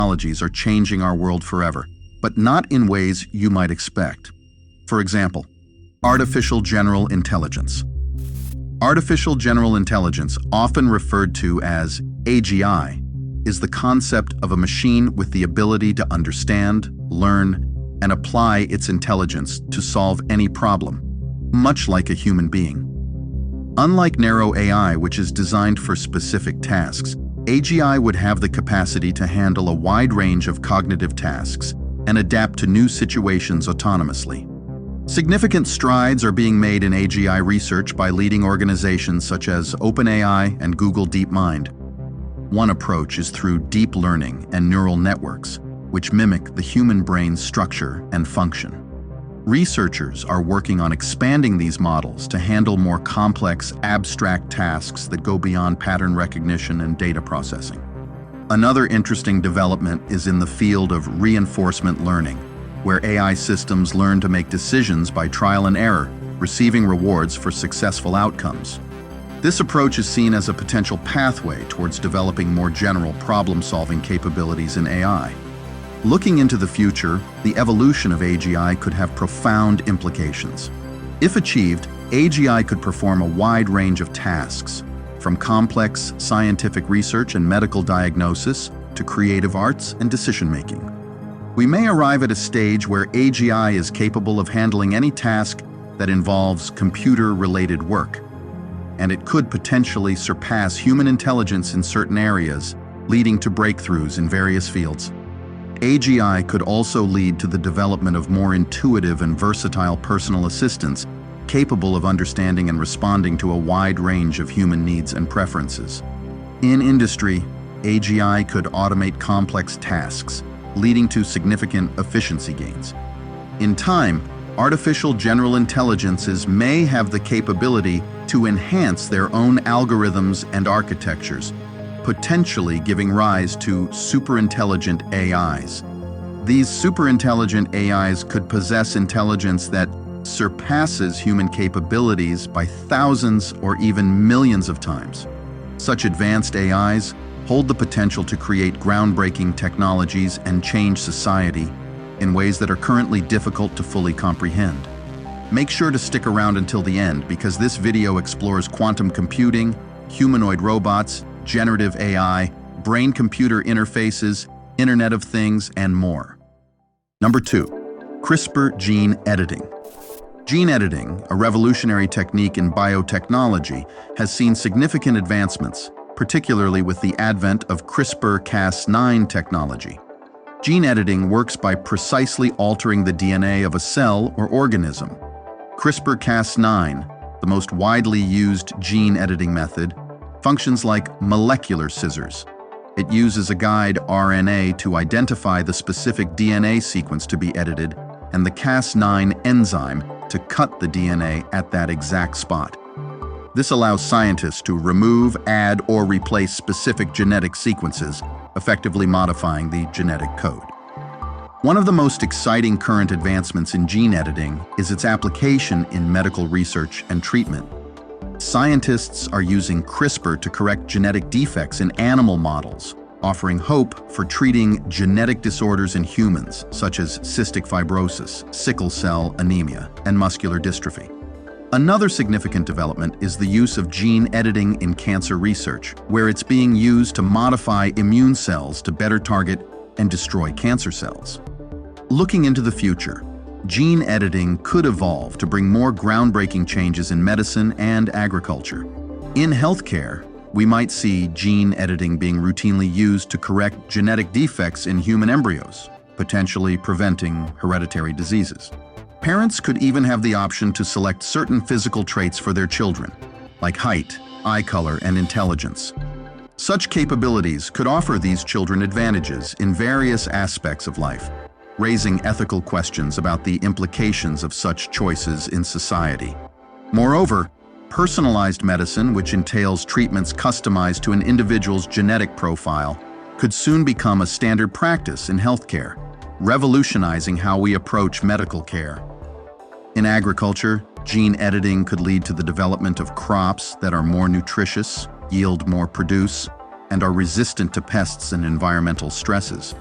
technologies are changing our world forever, but not in ways you might expect. For example, artificial general intelligence. Artificial general intelligence, often referred to as AGI, is the concept of a machine with the ability to understand, learn, and apply its intelligence to solve any problem, much like a human being. Unlike narrow AI, which is designed for specific tasks, AGI would have the capacity to handle a wide range of cognitive tasks and adapt to new situations autonomously. Significant strides are being made in AGI research by leading organizations such as OpenAI and Google DeepMind. One approach is through deep learning and neural networks, which mimic the human brain's structure and function. Researchers are working on expanding these models to handle more complex, abstract tasks that go beyond pattern recognition and data processing. Another interesting development is in the field of reinforcement learning, where AI systems learn to make decisions by trial and error, receiving rewards for successful outcomes. This approach is seen as a potential pathway towards developing more general problem-solving capabilities in AI. Looking into the future, the evolution of AGI could have profound implications. If achieved, AGI could perform a wide range of tasks, from complex scientific research and medical diagnosis to creative arts and decision-making. We may arrive at a stage where AGI is capable of handling any task that involves computer-related work, and it could potentially surpass human intelligence in certain areas, leading to breakthroughs in various fields. AGI could also lead to the development of more intuitive and versatile personal assistants capable of understanding and responding to a wide range of human needs and preferences. In industry, AGI could automate complex tasks, leading to significant efficiency gains. In time, artificial general intelligences may have the capability to enhance their own algorithms and architectures, potentially giving rise to superintelligent AIs. These superintelligent AIs could possess intelligence that surpasses human capabilities by thousands or even millions of times. Such advanced AIs hold the potential to create groundbreaking technologies and change society in ways that are currently difficult to fully comprehend. Make sure to stick around until the end because this video explores quantum computing, humanoid robots, generative AI, brain-computer interfaces, Internet of Things, and more. Number 2, CRISPR gene editing. Gene editing, a revolutionary technique in biotechnology, has seen significant advancements, particularly with the advent of CRISPR-Cas9 technology. Gene editing works by precisely altering the DNA of a cell or organism. CRISPR-Cas9, the most widely used gene editing method, functions like molecular scissors. It uses a guide RNA to identify the specific DNA sequence to be edited and the Cas9 enzyme to cut the DNA at that exact spot. This allows scientists to remove, add, or replace specific genetic sequences, effectively modifying the genetic code. One of the most exciting current advancements in gene editing is its application in medical research and treatment. Scientists are using CRISPR to correct genetic defects in animal models, offering hope for treating genetic disorders in humans, such as cystic fibrosis, sickle cell anemia, and muscular dystrophy. Another significant development is the use of gene editing in cancer research, where it's being used to modify immune cells to better target and destroy cancer cells. Looking into the future, gene editing could evolve to bring more groundbreaking changes in medicine and agriculture. In healthcare, we might see gene editing being routinely used to correct genetic defects in human embryos, potentially preventing hereditary diseases. Parents could even have the option to select certain physical traits for their children, like height, eye color, and intelligence. Such capabilities could offer these children advantages in various aspects of life, raising ethical questions about the implications of such choices in society. Moreover, personalized medicine, which entails treatments customized to an individual's genetic profile, could soon become a standard practice in healthcare, revolutionizing how we approach medical care. In agriculture, gene editing could lead to the development of crops that are more nutritious, yield more produce, and are resistant to pests and environmental stresses.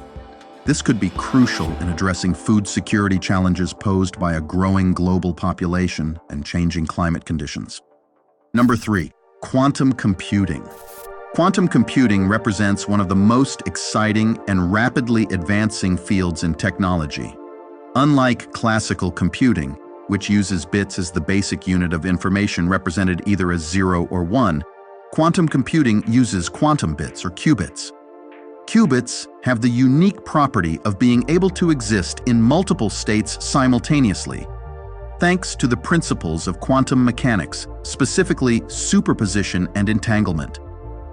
This could be crucial in addressing food security challenges posed by a growing global population and changing climate conditions. Number 3, quantum computing. Quantum computing represents one of the most exciting and rapidly advancing fields in technology. Unlike classical computing, which uses bits as the basic unit of information represented either as 0 or 1, quantum computing uses quantum bits or qubits. Qubits have the unique property of being able to exist in multiple states simultaneously, thanks to the principles of quantum mechanics, specifically superposition and entanglement.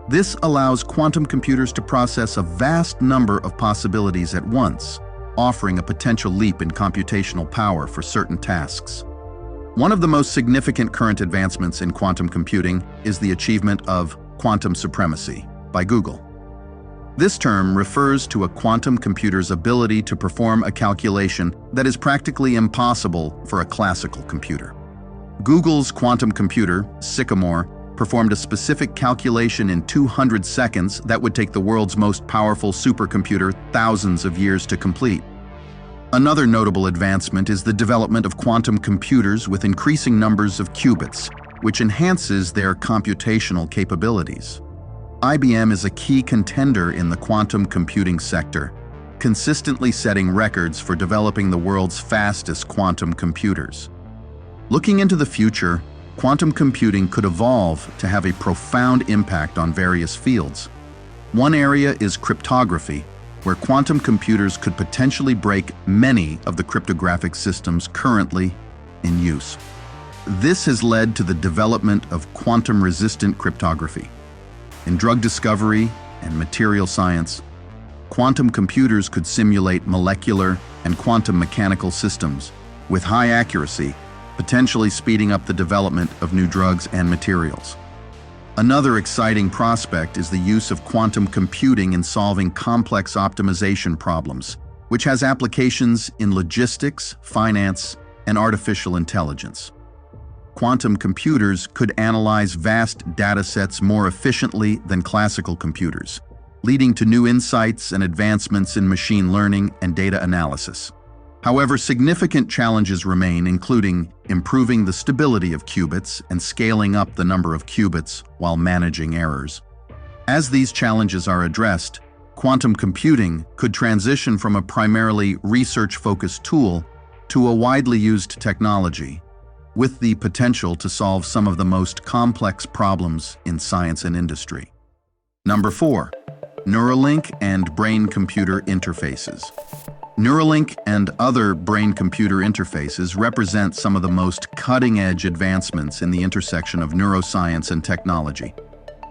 This allows quantum computers to process a vast number of possibilities at once, offering a potential leap in computational power for certain tasks. One of the most significant current advancements in quantum computing is the achievement of quantum supremacy by Google. This term refers to a quantum computer's ability to perform a calculation that is practically impossible for a classical computer. Google's quantum computer, Sycamore, performed a specific calculation in 200 seconds that would take the world's most powerful supercomputer thousands of years to complete. Another notable advancement is the development of quantum computers with increasing numbers of qubits, which enhances their computational capabilities. IBM is a key contender in the quantum computing sector, consistently setting records for developing the world's fastest quantum computers. Looking into the future, quantum computing could evolve to have a profound impact on various fields. One area is cryptography, where quantum computers could potentially break many of the cryptographic systems currently in use. This has led to the development of quantum-resistant cryptography. In drug discovery and material science, quantum computers could simulate molecular and quantum mechanical systems with high accuracy, potentially speeding up the development of new drugs and materials. Another exciting prospect is the use of quantum computing in solving complex optimization problems, which has applications in logistics, finance, and artificial intelligence. Quantum computers could analyze vast datasets more efficiently than classical computers, leading to new insights and advancements in machine learning and data analysis. However, significant challenges remain, including improving the stability of qubits and scaling up the number of qubits while managing errors. As these challenges are addressed, quantum computing could transition from a primarily research-focused tool to a widely used technology, with the potential to solve some of the most complex problems in science and industry. Number 4, Neuralink and brain-computer interfaces. Neuralink and other brain-computer interfaces represent some of the most cutting-edge advancements in the intersection of neuroscience and technology.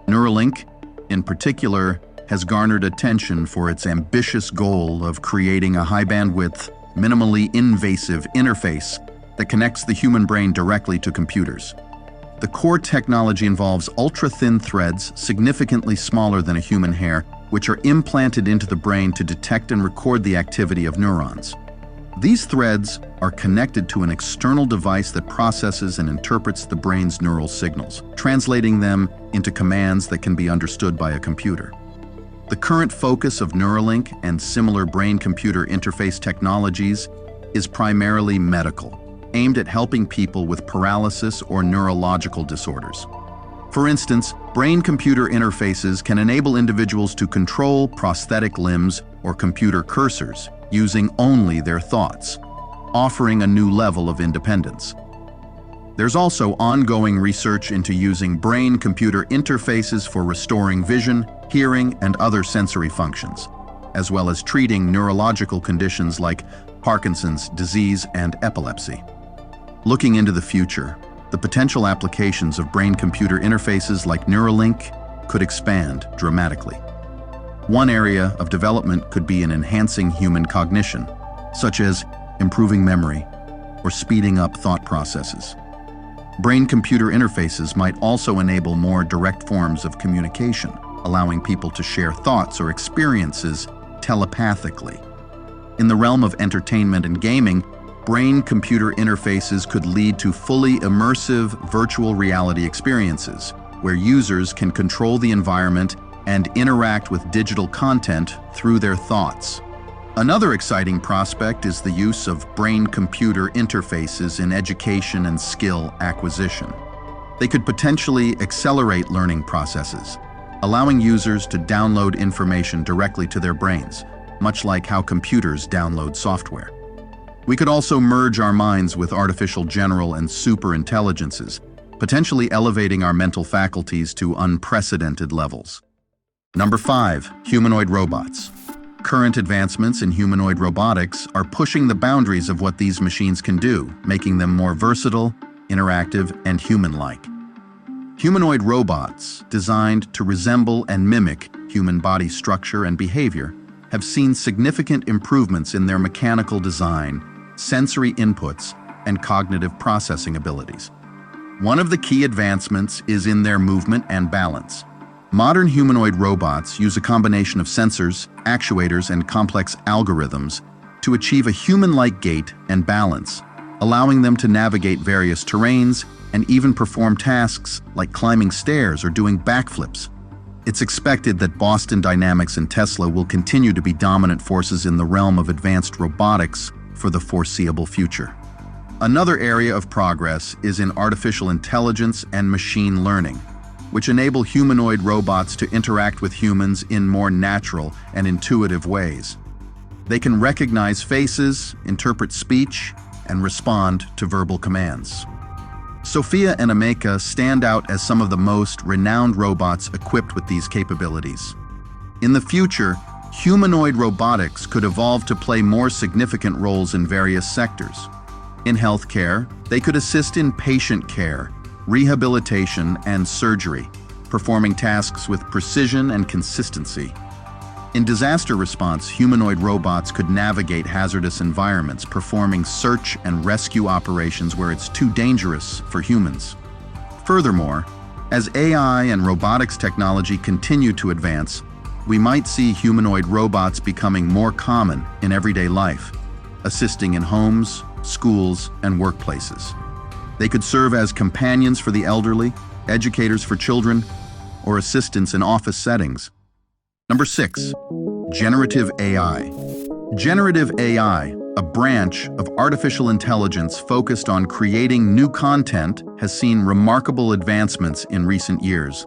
Neuralink, in particular, has garnered attention for its ambitious goal of creating a high-bandwidth, minimally invasive interface that connects the human brain directly to computers. The core technology involves ultra-thin threads, significantly smaller than a human hair, which are implanted into the brain to detect and record the activity of neurons. These threads are connected to an external device that processes and interprets the brain's neural signals, translating them into commands that can be understood by a computer. The current focus of Neuralink and similar brain-computer interface technologies is primarily medical, aimed at helping people with paralysis or neurological disorders. For instance, brain-computer interfaces can enable individuals to control prosthetic limbs or computer cursors using only their thoughts, offering a new level of independence. There's also ongoing research into using brain-computer interfaces for restoring vision, hearing, and other sensory functions, as well as treating neurological conditions like Parkinson's disease and epilepsy. Looking into the future, the potential applications of brain-computer interfaces like Neuralink could expand dramatically. One area of development could be in enhancing human cognition, such as improving memory or speeding up thought processes. Brain-computer interfaces might also enable more direct forms of communication, allowing people to share thoughts or experiences telepathically. In the realm of entertainment and gaming, brain-computer interfaces could lead to fully immersive virtual reality experiences, where users can control the environment and interact with digital content through their thoughts. Another exciting prospect is the use of brain-computer interfaces in education and skill acquisition. They could potentially accelerate learning processes, allowing users to download information directly to their brains, much like how computers download software. We could also merge our minds with artificial general and super intelligences, potentially elevating our mental faculties to unprecedented levels. Number 5, humanoid robots. Current advancements in humanoid robotics are pushing the boundaries of what these machines can do, making them more versatile, interactive, and human-like. Humanoid robots, designed to resemble and mimic human body structure and behavior, have seen significant improvements in their mechanical design, sensory inputs, and cognitive processing abilities. One of the key advancements is in their movement and balance. Modern humanoid robots use a combination of sensors, actuators, and complex algorithms to achieve a human-like gait and balance, allowing them to navigate various terrains and even perform tasks like climbing stairs or doing backflips. It's expected that Boston Dynamics and Tesla will continue to be dominant forces in the realm of advanced robotics for the foreseeable future. Another area of progress is in artificial intelligence and machine learning, which enable humanoid robots to interact with humans in more natural and intuitive ways. They can recognize faces, interpret speech, and respond to verbal commands. Sophia and Ameca stand out as some of the most renowned robots equipped with these capabilities. In the future, humanoid robotics could evolve to play more significant roles in various sectors. In healthcare, they could assist in patient care, rehabilitation, and surgery, performing tasks with precision and consistency. In disaster response, humanoid robots could navigate hazardous environments, performing search and rescue operations where it's too dangerous for humans. Furthermore, as AI and robotics technology continue to advance, we might see humanoid robots becoming more common in everyday life, assisting in homes, schools, and workplaces. They could serve as companions for the elderly, educators for children, or assistants in office settings. Number 6, generative AI. Generative AI, a branch of artificial intelligence focused on creating new content, has seen remarkable advancements in recent years.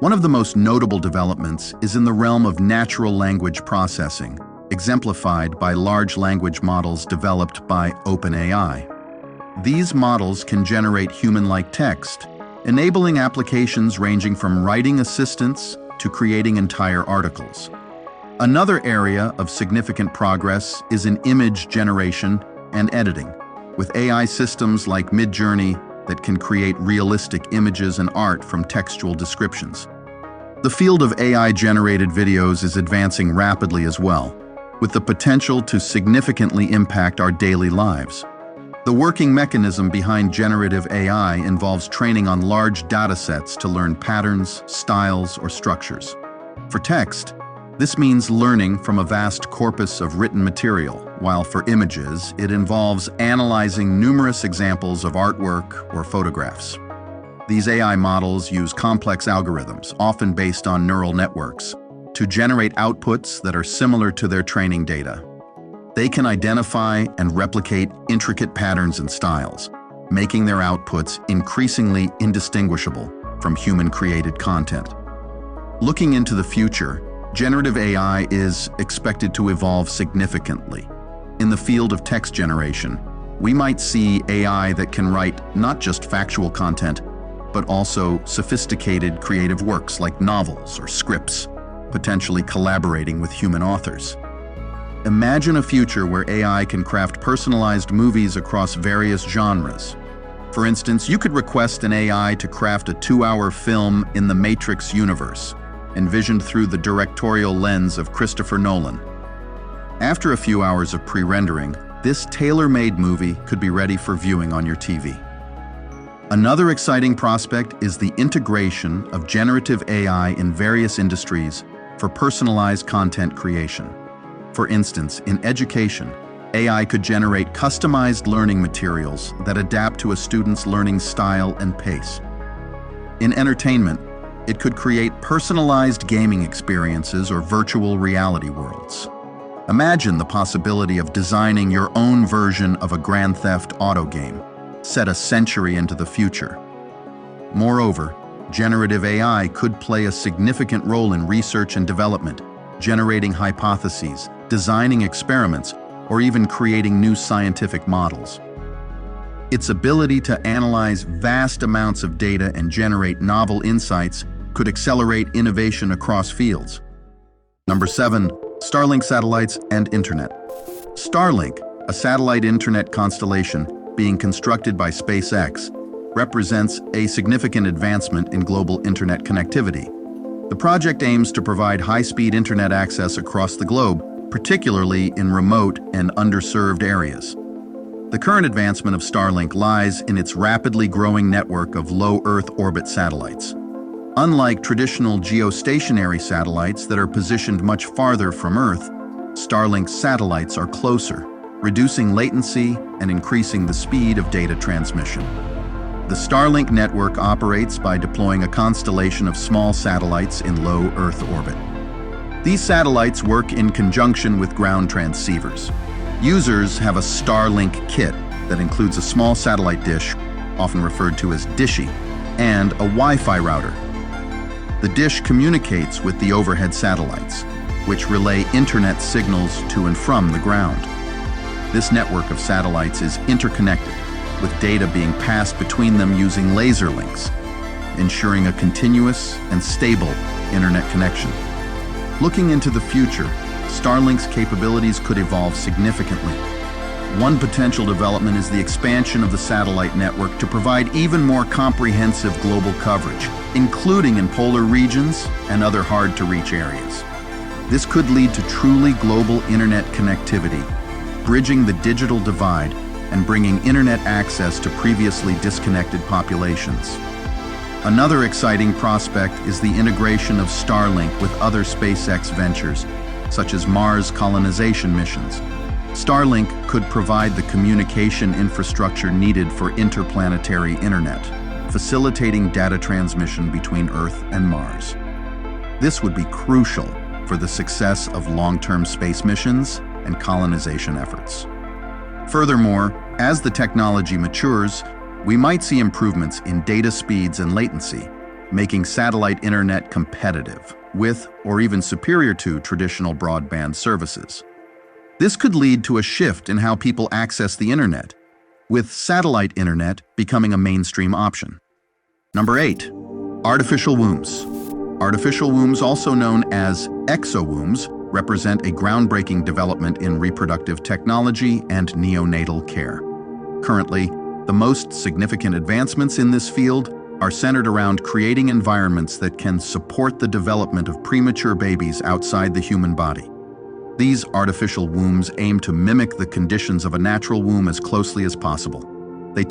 One of the most notable developments is in the realm of natural language processing, exemplified by large language models developed by OpenAI. These models can generate human-like text, enabling applications ranging from writing assistants to creating entire articles. Another area of significant progress is in image generation and editing, with AI systems like Midjourney that can create realistic images and art from textual descriptions. The field of AI-generated videos is advancing rapidly as well, with the potential to significantly impact our daily lives. The working mechanism behind generative AI involves training on large datasets to learn patterns, styles, or structures. For text, this means learning from a vast corpus of written material, while for images, it involves analyzing numerous examples of artwork or photographs. These AI models use complex algorithms, often based on neural networks, to generate outputs that are similar to their training data. They can identify and replicate intricate patterns and styles, making their outputs increasingly indistinguishable from human-created content. Looking into the future, generative AI is expected to evolve significantly. In the field of text generation, we might see AI that can write not just factual content, but also sophisticated creative works like novels or scripts, potentially collaborating with human authors. Imagine a future where AI can craft personalized movies across various genres. For instance, you could request an AI to craft a 2-hour film in the Matrix universe, envisioned through the directorial lens of Christopher Nolan. After a few hours of pre-rendering, this tailor-made movie could be ready for viewing on your TV. Another exciting prospect is the integration of generative AI in various industries for personalized content creation. For instance, in education, AI could generate customized learning materials that adapt to a student's learning style and pace. In entertainment, it could create personalized gaming experiences or virtual reality worlds. Imagine the possibility of designing your own version of a Grand Theft Auto game, set a century into the future. Moreover, generative AI could play a significant role in research and development, generating hypotheses, designing experiments, or even creating new scientific models. Its ability to analyze vast amounts of data and generate novel insights could accelerate innovation across fields. Number 7. Starlink satellites and internet. Starlink, a satellite internet constellation being constructed by SpaceX, represents a significant advancement in global internet connectivity. The project aims to provide high-speed internet access across the globe, particularly in remote and underserved areas. The current advancement of Starlink lies in its rapidly growing network of low Earth orbit satellites. Unlike traditional geostationary satellites that are positioned much farther from Earth, Starlink's satellites are closer, reducing latency and increasing the speed of data transmission. The Starlink network operates by deploying a constellation of small satellites in low Earth orbit. These satellites work in conjunction with ground transceivers. Users have a Starlink kit that includes a small satellite dish, often referred to as Dishy, and a Wi-Fi router. The dish communicates with the overhead satellites, which relay internet signals to and from the ground. This network of satellites is interconnected, with data being passed between them using laser links, ensuring a continuous and stable internet connection. Looking into the future, Starlink's capabilities could evolve significantly. One potential development is the expansion of the satellite network to provide even more comprehensive global coverage, including in polar regions and other hard-to-reach areas. This could lead to truly global internet connectivity, bridging the digital divide and bringing internet access to previously disconnected populations. Another exciting prospect is the integration of Starlink with other SpaceX ventures, such as Mars colonization missions. Starlink could provide the communication infrastructure needed for interplanetary internet, facilitating data transmission between Earth and Mars. This would be crucial for the success of long-term space missions and colonization efforts. Furthermore, as the technology matures, we might see improvements in data speeds and latency, making satellite internet competitive with or even superior to traditional broadband services. This could lead to a shift in how people access the internet, with satellite internet becoming a mainstream option. Number 8. Artificial wombs. Artificial wombs, also known as exowombs, represent a groundbreaking development in reproductive technology and neonatal care. Currently, the most significant advancements in this field are centered around creating environments that can support the development of premature babies outside the human body. These artificial wombs aim to mimic the conditions of a natural womb as closely as possible. They